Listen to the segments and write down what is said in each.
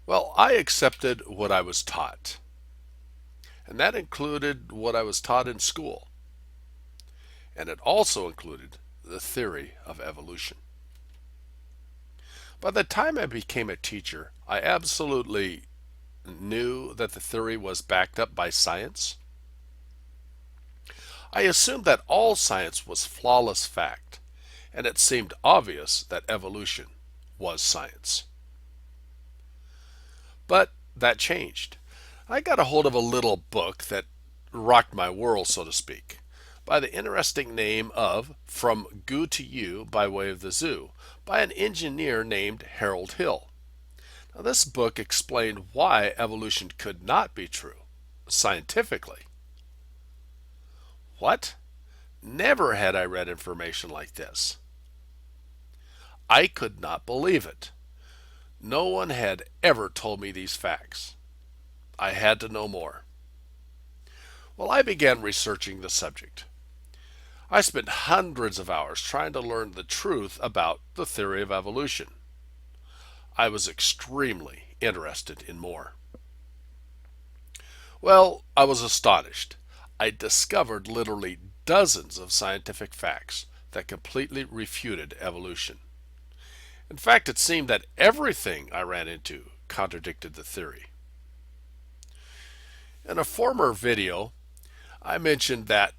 Well, I accepted what I was taught, and that included what I was taught in school, and it also included the theory of evolution. By the time I became a teacher, I absolutely knew that the theory was backed up by science. I assumed that all science was flawless fact, and it seemed obvious that evolution was science. But that changed. I got a hold of a little book that rocked my world, so to speak, by the interesting name of From Goo to You by Way of the Zoo, by an engineer named Harold Hill. Now, this book explained why evolution could not be true, scientifically. What? Never had I read information like this. I could not believe it. No one had ever told me these facts. I had to know more. Well, I began researching the subject. I spent hundreds of hours trying to learn the truth about the theory of evolution. I was extremely interested in more. Well, I was astonished. I discovered literally dozens of scientific facts that completely refuted evolution. In fact, it seemed that everything I ran into contradicted the theory. In a former video, I mentioned that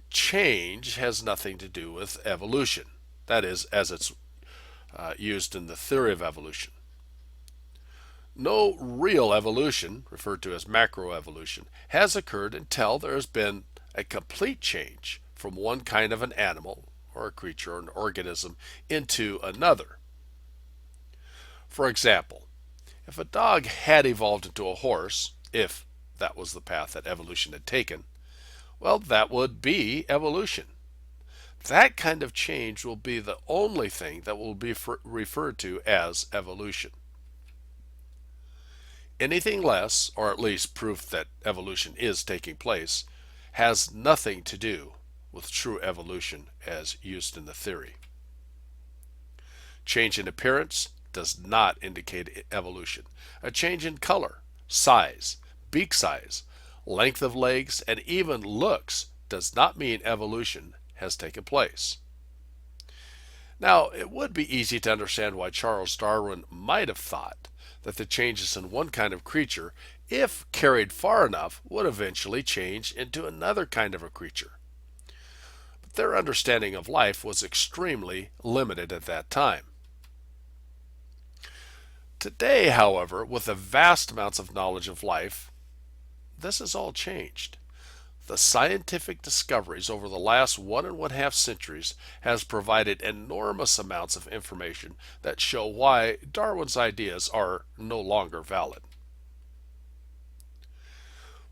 change has nothing to do with evolution. That is, as it's used in the theory of evolution. No real evolution, referred to as macroevolution, has occurred until there has been a complete change from one kind of an animal or a creature or an organism into another. For example, if a dog had evolved into a horse, if that was the path that evolution had taken, well, that would be evolution. That kind of change will be the only thing that will be referred to as evolution. Anything less, or at least proof that evolution is taking place, has nothing to do with true evolution as used in the theory. Change in appearance does not indicate evolution. A change in color, size, beak size, length of legs, and even looks does not mean evolution has taken place. Now, it would be easy to understand why Charles Darwin might have thought that the changes in one kind of creature, if carried far enough, would eventually change into another kind of a creature. But their understanding of life was extremely limited at that time. Today, however, with the vast amounts of knowledge of life, this has all changed. The scientific discoveries over the last 1.5 centuries has provided enormous amounts of information that show why Darwin's ideas are no longer valid.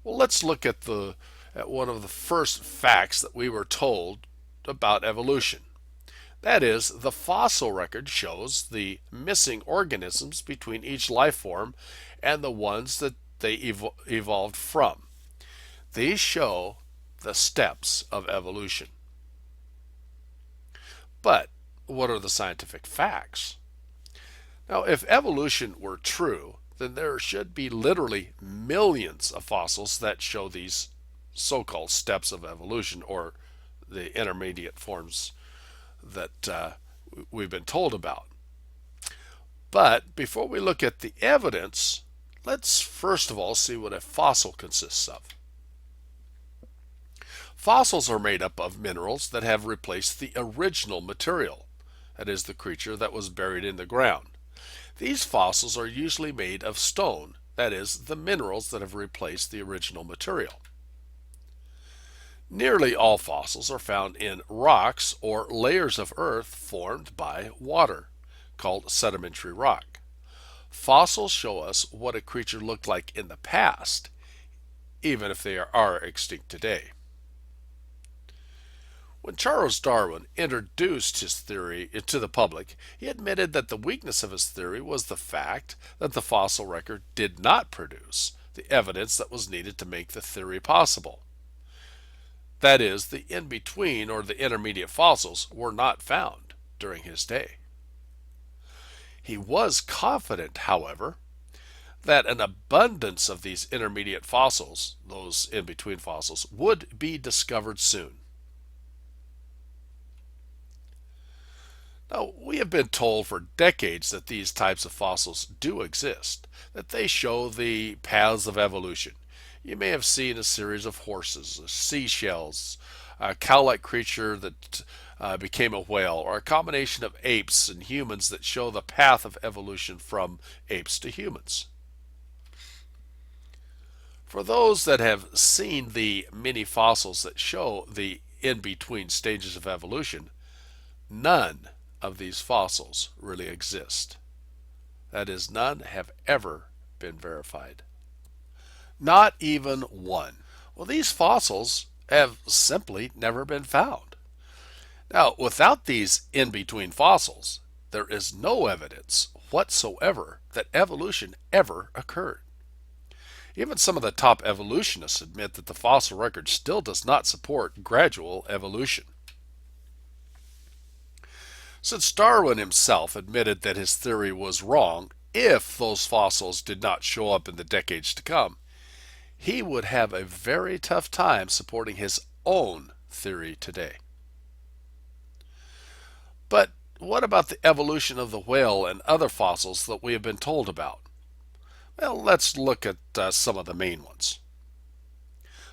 Well, let's look at one of the first facts that we were told about evolution. That is, the fossil record shows the missing organisms between each life form and the ones that they evolved from. These show the steps of evolution. But what are the scientific facts? Now, if evolution were true, then there should be literally millions of fossils that show these so-called steps of evolution, or the intermediate forms that we've been told about. But before we look at the evidence, let's first of all see what a fossil consists of. Fossils are made up of minerals that have replaced the original material, that is, the creature that was buried in the ground. These fossils are usually made of stone, that is, the minerals that have replaced the original material. Nearly all fossils are found in rocks or layers of earth formed by water, called sedimentary rock. Fossils show us what a creature looked like in the past, even if they are extinct today. When Charles Darwin introduced his theory to the public, he admitted that the weakness of his theory was the fact that the fossil record did not produce the evidence that was needed to make the theory possible. That is, the in-between or the intermediate fossils were not found during his day. He was confident, however, that an abundance of these intermediate fossils, those in between fossils, would be discovered soon. Now, we have been told for decades that these types of fossils do exist, that they show the paths of evolution. You may have seen a series of horses, seashells, a cow-like creature that became a whale, or a combination of apes and humans that show the path of evolution from apes to humans. For those that have seen the many fossils that show the in-between stages of evolution, none of these fossils really exist. That is, none have ever been verified. Not even one. Well, these fossils have simply never been found. Now, without these in-between fossils, there is no evidence whatsoever that evolution ever occurred. Even some of the top evolutionists admit that the fossil record still does not support gradual evolution. Since Darwin himself admitted that his theory was wrong if those fossils did not show up in the decades to come, he would have a very tough time supporting his own theory today. But what about the evolution of the whale and other fossils that we have been told about? Well, let's look at some of the main ones.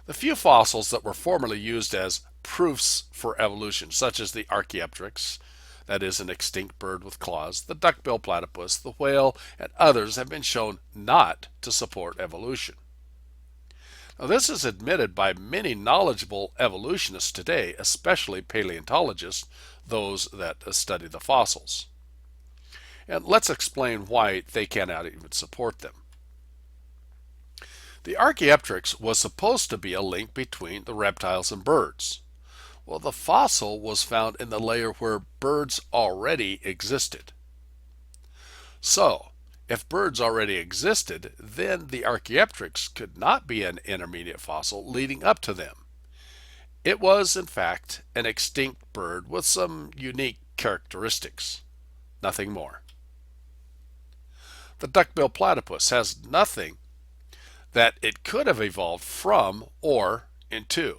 The few fossils that were formerly used as proofs for evolution, such as the archaeopteryx, that is an extinct bird with claws, the duck-bill-platypus, the whale, and others have been shown not to support evolution. Now, this is admitted by many knowledgeable evolutionists today, especially paleontologists, those that study the fossils. And let's explain why they cannot even support them. The archaeopteryx was supposed to be a link between the reptiles and birds. Well, the fossil was found in the layer where birds already existed. So, if birds already existed, then the archaeopteryx could not be an intermediate fossil leading up to them. It was, in fact, an extinct bird with some unique characteristics. Nothing more. The duck-bill-platypus has nothing that it could have evolved from or into.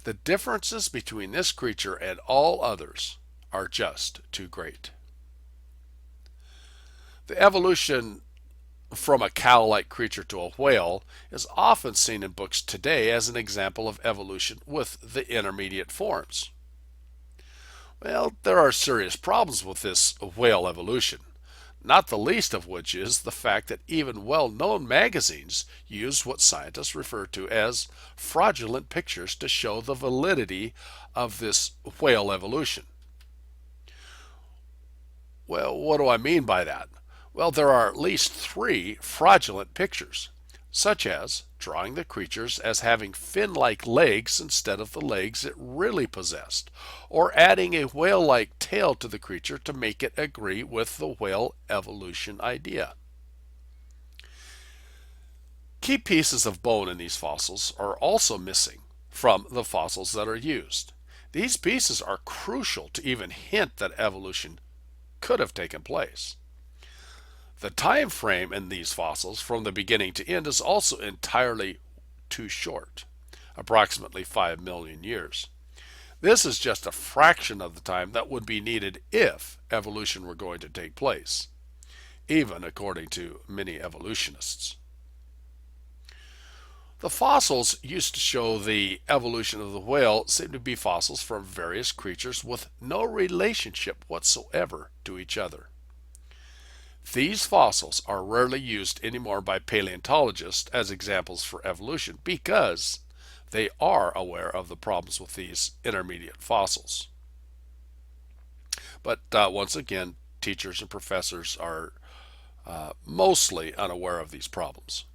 The differences between this creature and all others are just too great. The evolution from a cow-like creature to a whale is often seen in books today as an example of evolution with the intermediate forms. Well, there are serious problems with this whale evolution, not the least of which is the fact that even well-known magazines use what scientists refer to as fraudulent pictures to show the validity of this whale evolution. Well, what do I mean by that? Well, there are at least 3 fraudulent pictures, such as drawing the creatures as having fin-like legs instead of the legs it really possessed, or adding a whale-like tail to the creature to make it agree with the whale evolution idea. Key pieces of bone in these fossils are also missing from the fossils that are used. These pieces are crucial to even hint that evolution could have taken place. The time frame in these fossils from the beginning to end is also entirely too short, approximately 5 million years. This is just a fraction of the time that would be needed if evolution were going to take place, even according to many evolutionists. The fossils used to show the evolution of the whale seem to be fossils from various creatures with no relationship whatsoever to each other. These fossils are rarely used anymore by paleontologists as examples for evolution because they are aware of the problems with these intermediate fossils. But once again, teachers and professors are mostly unaware of these problems.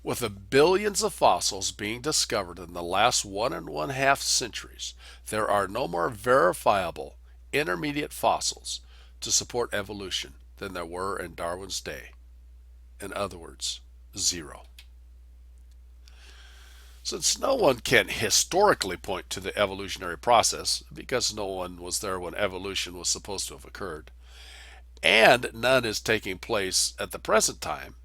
With the billions of fossils being discovered in the last 1.5 centuries, there are no more verifiable intermediate fossils to support evolution than there were in Darwin's day. In other words, 0. Since no one can historically point to the evolutionary process, because no one was there when evolution was supposed to have occurred, and none is taking place at the present time,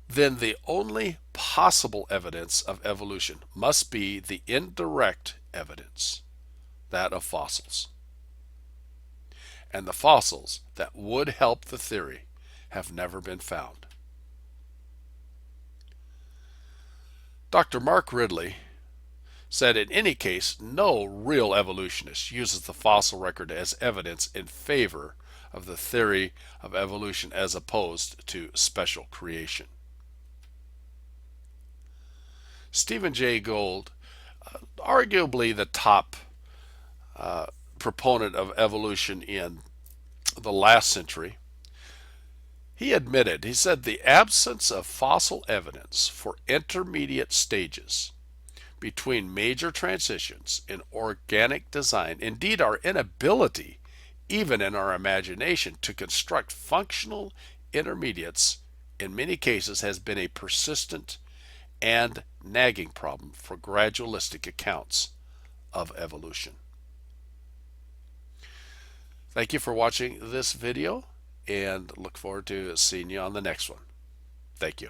then the only possible evidence of evolution must be the indirect evidence, that of fossils. And the fossils that would help the theory have never been found. Dr. Mark Ridley said in any case, no real evolutionist uses the fossil record as evidence in favor of the theory of evolution as opposed to special creation. Stephen Jay Gould, arguably the top proponent of evolution in the last century, he said the absence of fossil evidence for intermediate stages between major transitions in organic design, indeed our inability, even in our imagination, to construct functional intermediates, in many cases has been a persistent and nagging problem for gradualistic accounts of evolution. Thank you for watching this video, and look forward to seeing you on the next one. Thank you.